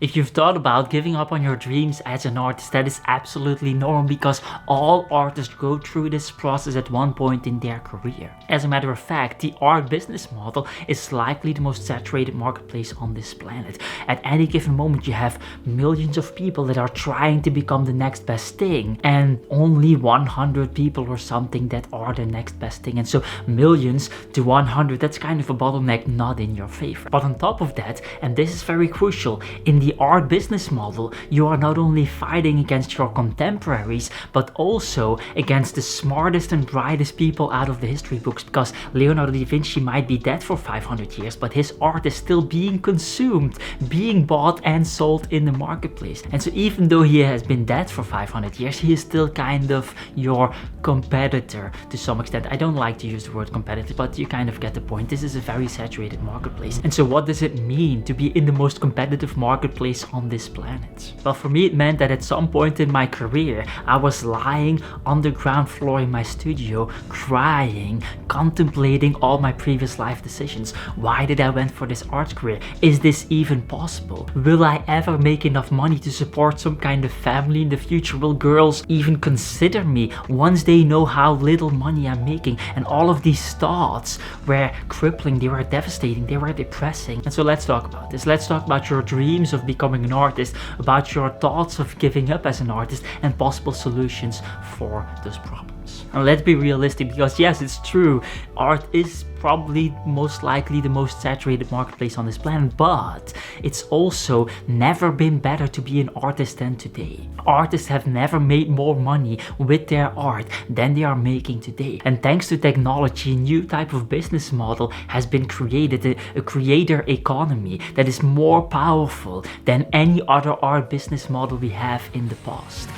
If you've thought about giving up on your dreams as an artist, that is absolutely normal because all artists go through this process at one point in their career. As a matter of fact, the art business model is likely the most saturated marketplace on this planet. At any given moment, you have millions of people that are trying to become the next best thing, and only 100 people or something that are the next best thing. And so millions to 100, that's kind of a bottleneck not in your favor. But on top of that, and this is very crucial, in the art business model, you are not only fighting against your contemporaries, but also against the smartest and brightest people out of the history books, because Leonardo da Vinci might be dead for 500 years, but his art is still being consumed, being bought and sold in the marketplace. And so even though he has been dead for 500 years, he is still kind of your competitor to some extent. I don't like to use the word competitor, but you kind of get the point. This is a very saturated marketplace. And so what does it mean to be in the most competitive marketplace on this planet? Well, for me, it meant that at some point in my career, I was lying on the ground floor in my studio, crying, contemplating all my previous life decisions. Why did I went for this art career? Is this even possible? Will I ever make enough money to support some kind of family in the future? Will girls even consider me once they know how little money I'm making? And all of these thoughts were crippling, they were devastating, they were depressing. And so let's talk about this. Let's talk about your dreams of becoming an artist, about your thoughts of giving up as an artist, and possible solutions for those problems. And let's be realistic, because yes, it's true, art is probably most likely the most saturated marketplace on this planet, but it's also never been better to be an artist than today. Artists have never made more money with their art than they are making today. And thanks to technology, a new type of business model has been created, a creator economy that is more powerful than any other art business model we have in the past.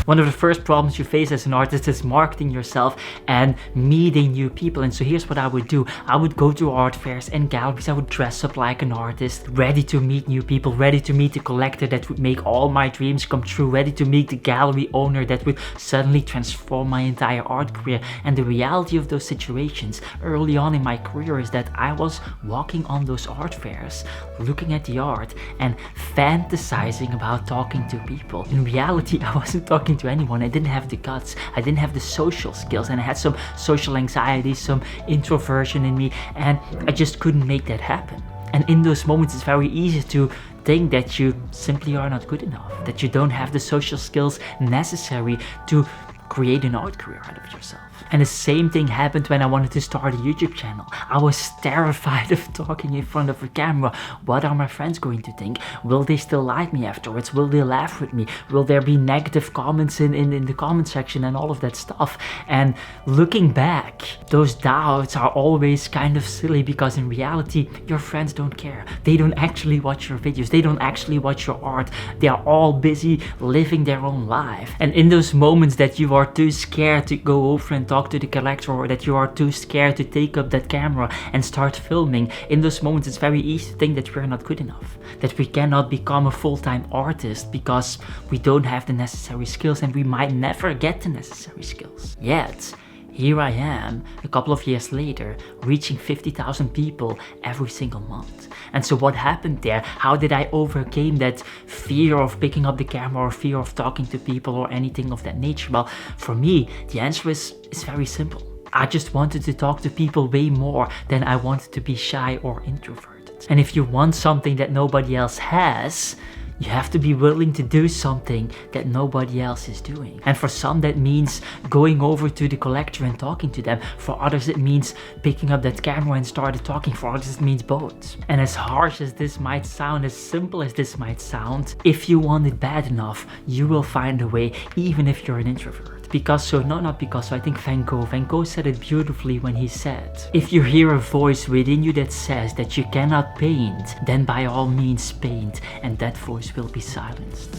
One of the first problems you face as an artist is marketing yourself and meeting new people. And so here's what I would do. I would go to art fairs and galleries. I would dress up like an artist, ready to meet new people, ready to meet the collector that would make all my dreams come true, ready to meet the gallery owner that would suddenly transform my entire art career. And the reality of those situations early on in my career is that I was walking on those art fairs, looking at the art and fantasizing about talking to people. In reality, I wasn't talking to anyone. I didn't have the guts, I didn't have the social skills, and I had some social anxiety, some introversion in me, and I just couldn't make that happen. And in those moments, it's very easy to think that you simply are not good enough, that you don't have the social skills necessary to create an art career out of yourself. And the same thing happened when I wanted to start a YouTube channel. I was terrified of talking in front of a camera. What are my friends going to think? Will they still like me afterwards? Will they laugh with me? Will there be negative comments in the comment section and all of that stuff? And looking back, those doubts are always kind of silly, because in reality, your friends don't care. They don't actually watch your videos. They don't actually watch your art. They are all busy living their own life. And in those moments that you are too scared to go over and talk to the collector, or that you are too scared to take up that camera and start filming, in those moments it's very easy to think that we're not good enough, that we cannot become a full-time artist because we don't have the necessary skills, and we might never get the necessary skills. Yet here I am, a couple of years later, reaching 50,000 people every single month. And so what happened there? How did I overcome that fear of picking up the camera, or fear of talking to people, or anything of that nature? Well, for me, the answer is very simple. I just wanted to talk to people way more than I wanted to be shy or introverted. And if you want something that nobody else has, you have to be willing to do something that nobody else is doing. And for some, that means going over to the collector and talking to them. For others, it means picking up that camera and started talking. For others, it means both. And as harsh as this might sound, as simple as this might sound, if you want it bad enough, you will find a way, even if you're an introvert. Picasso, no, not Picasso, I think Van Gogh said it beautifully when he said, if you hear a voice within you that says that you cannot paint, then by all means paint, and that voice will be silenced.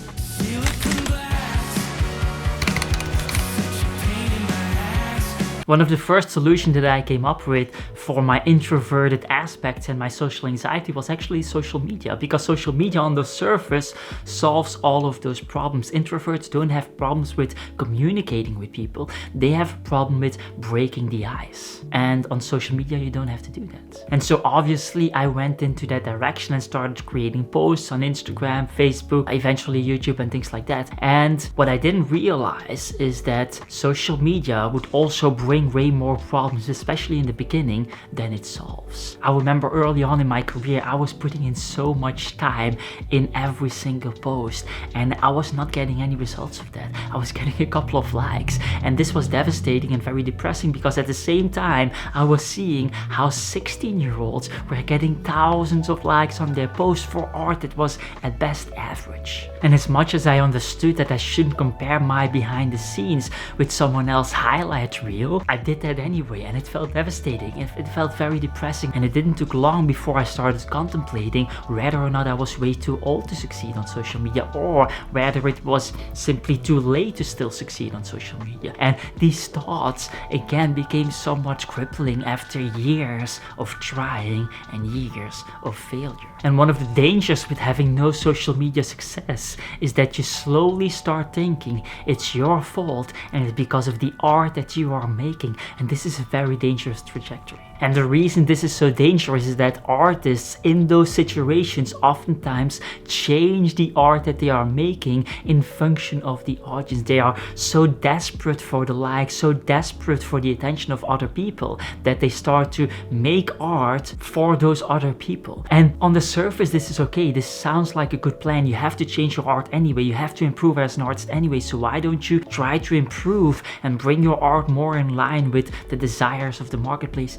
one of the first solutions that I came up with for my introverted aspects and my social anxiety was actually social media, because social media on the surface solves all of those problems. Introverts don't have problems with communicating with people, they have a problem with breaking the ice. And on social media you don't have to do that. And so obviously I went into that direction and started creating posts on Instagram, Facebook, eventually YouTube and things like that. And what I didn't realize is that social media would also bring way more problems, especially in the beginning, than it solves. I remember early on in my career I was putting in so much time in every single post and I was not getting any results of that. I was getting a couple of likes, and this was devastating and very depressing, because at the same time I was seeing how 16-year-olds were getting thousands of likes on their posts for art that was at best average. And as much as I understood that I shouldn't compare my behind the scenes with someone else's highlight reel, I did that anyway, and it felt devastating. It felt very depressing, and it didn't take long before I started contemplating whether or not I was way too old to succeed on social media, or whether it was simply too late to still succeed on social media. And these thoughts again became somewhat crippling after years of trying and years of failure. And one of the dangers with having no social media success is that you slowly start thinking it's your fault and it's because of the art that you are making, and this is a very dangerous trajectory. And the reason this is so dangerous is that artists in those situations oftentimes change the art that they are making in function of the audience. They are so desperate for the likes, so desperate for the attention of other people, that they start to make art for those other people. And on the surface this is okay, this sounds like a good plan. You have to change your art anyway, you have to improve as an artist anyway, so why don't you try to improve and bring your art more in line with the desires of the marketplace?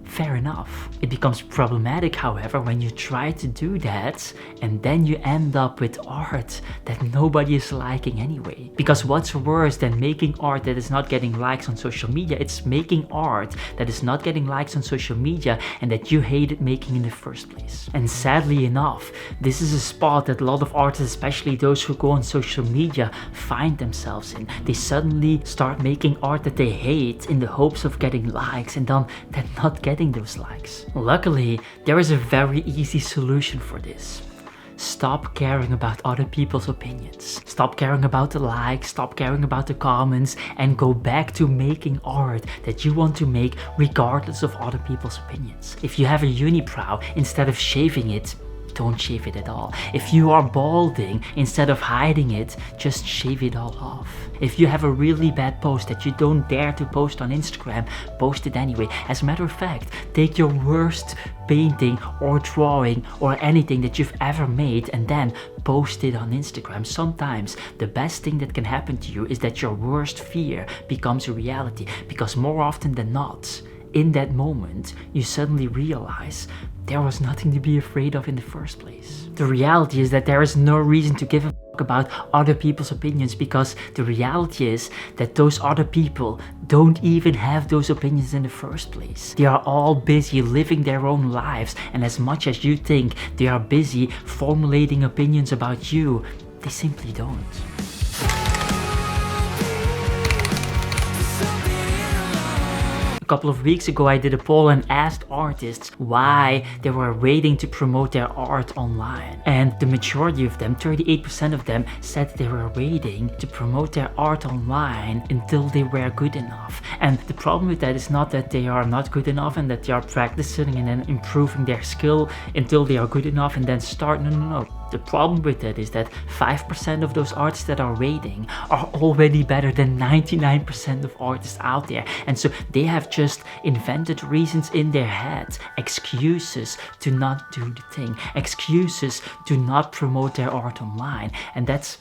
Fair enough. It becomes problematic, however, when you try to do that and then you end up with art that nobody is liking anyway. Because what's worse than making art that is not getting likes on social media? It's making art that is not getting likes on social media and that you hated making in the first place. And sadly enough, this is a spot that a lot of artists, especially those who go on social media, find themselves in. They suddenly start making art that they hate in the hopes of getting likes, and then not getting those likes. Luckily, there is a very easy solution for this. Stop caring about other people's opinions. Stop caring about the likes, stop caring about the comments, and go back to making art that you want to make regardless of other people's opinions. If you have a unibrow, instead of shaving it, don't shave it at all. If you are balding, instead of hiding it, just shave it all off. If you have a really bad post that you don't dare to post on Instagram, post it anyway. As a matter of fact, take your worst painting or drawing or anything that you've ever made and then post it on Instagram. Sometimes the best thing that can happen to you is that your worst fear becomes a reality, because more often than not, in that moment, you suddenly realize there was nothing to be afraid of in the first place. The reality is that there is no reason to give a fuck about other people's opinions, because the reality is that those other people don't even have those opinions in the first place. They are all busy living their own lives, and as much as you think they are busy formulating opinions about you, they simply don't. A couple of weeks ago I did a poll and asked artists why they were waiting to promote their art online, and the majority of them, 38% of them, said they were waiting to promote their art online until they were good enough. And the problem with that is not that they are not good enough and that they are practicing and then improving their skill until they are good enough and then start. No. The problem with that is that 5% of those artists that are waiting are already better than 99% of artists out there. And so they have just invented reasons in their head, excuses to not do the thing, excuses to not promote their art online. And that's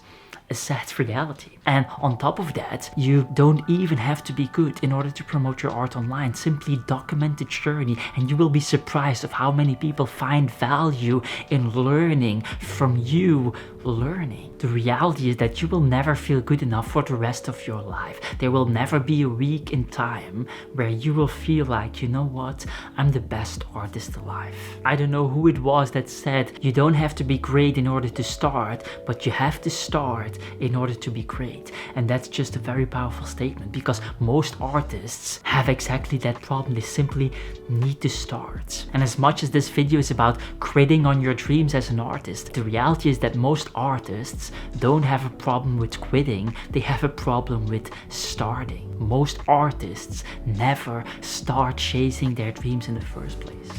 a sad reality. And on top of that, you don't even have to be good in order to promote your art online. Simply document the journey and you will be surprised of how many people find value in learning from you learning. The reality is that you will never feel good enough for the rest of your life. There will never be a week in time where you will feel like, you know what, I'm the best artist alive. I don't know who it was that said you don't have to be great in order to start, but you have to start in order to be great. And that's just a very powerful statement, because most artists have exactly that problem. They simply need to start. And as much as this video is about quitting on your dreams as an artist, the reality is that most artists don't have a problem with quitting, they have a problem with starting. Most artists never start chasing their dreams in the first place.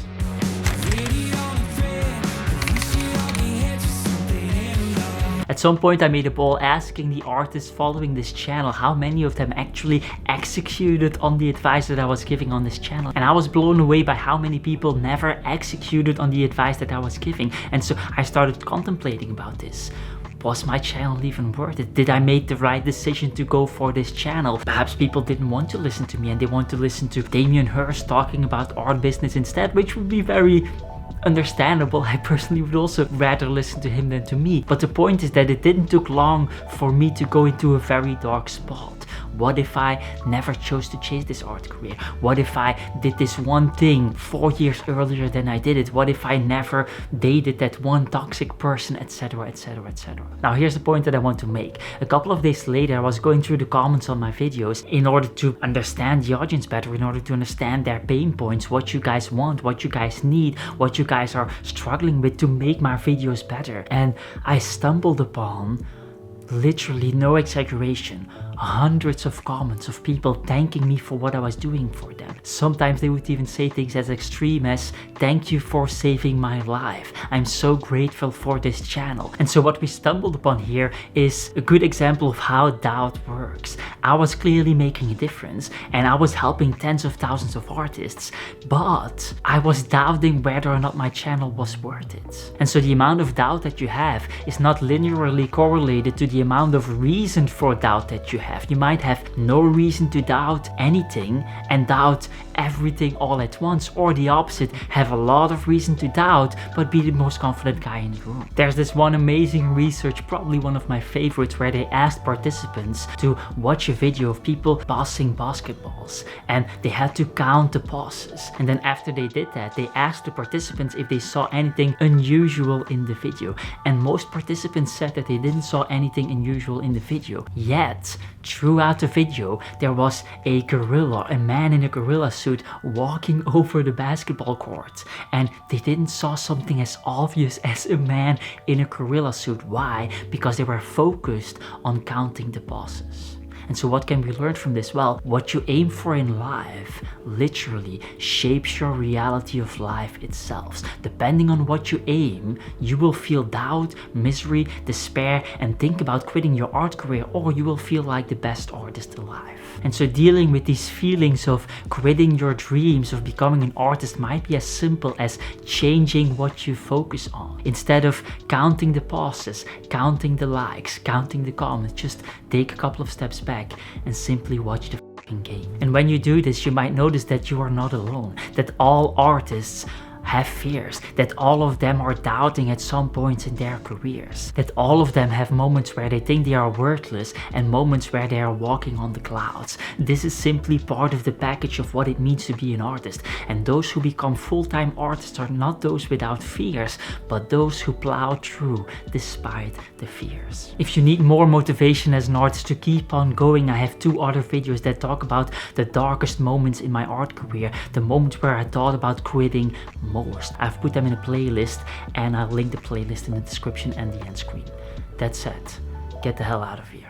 At some point I made a poll asking the artists following this channel how many of them actually executed on the advice that I was giving on this channel. And I was blown away by how many people never executed on the advice that I was giving. And so I started contemplating about this. Was my channel even worth it? Did I make the right decision to go for this channel? Perhaps people didn't want to listen to me and they want to listen to Damien Hirst talking about art business instead, which would be very understandable. I personally would also rather listen to him than to me. But the point is that it didn't take long for me to go into a very dark spot. What if I never chose to chase this art career? What if I did this one thing 4 years earlier than I did it? What if I never dated that one toxic person, etc, etc, etc. Now here's the point that I want to make. A couple of days later I was going through the comments on my videos in order to understand the audience better, in order to understand their pain points, what you guys want, what you guys need, what you guys are struggling with to make my videos better. And I stumbled upon, literally no exaggeration, hundreds of comments of people thanking me for what I was doing for them. Sometimes they would even say things as extreme as, "Thank you for saving my life. I'm so grateful for this channel." And so what we stumbled upon here is a good example of how doubt works. I was clearly making a difference and I was helping tens of thousands of artists, but I was doubting whether or not my channel was worth it. And so the amount of doubt that you have is not linearly correlated to the amount of reason for doubt that you have. You might have no reason to doubt anything and doubt everything all at once, or the opposite, have a lot of reason to doubt but be the most confident guy in the room. There's this one amazing research, probably one of my favorites, where they asked participants to watch a video of people passing basketballs and they had to count the passes. And then after they did that, they asked the participants if they saw anything unusual in the video, and most participants said that they didn't saw anything unusual in the video. Yet throughout the video there was a gorilla, a man in a gorilla suit walking over the basketball court, and they didn't saw something as obvious as a man in a gorilla suit. Why? Because they were focused on counting the passes. And so what can we learn from this? Well, what you aim for in life literally shapes your reality of life itself. Depending on what you aim, you will feel doubt, misery, despair, and think about quitting your art career, or you will feel like the best artist alive. And so dealing with these feelings of quitting your dreams of becoming an artist might be as simple as changing what you focus on. Instead of counting the passes, counting the likes, counting the comments, just take a couple of steps back and simply watch the game. And when you do this, you might notice that you are not alone, that all artists have fears, that all of them are doubting at some points in their careers, that all of them have moments where they think they are worthless and moments where they are walking on the clouds. This is simply part of the package of what it means to be an artist. And those who become full-time artists are not those without fears, but those who plow through despite the fears. If you need more motivation as an artist to keep on going, I have 2 other videos that talk about the darkest moments in my art career, the moments where I thought about quitting most. I've put them in a playlist and I'll link the playlist in the description and the end screen. That said, get the hell out of here.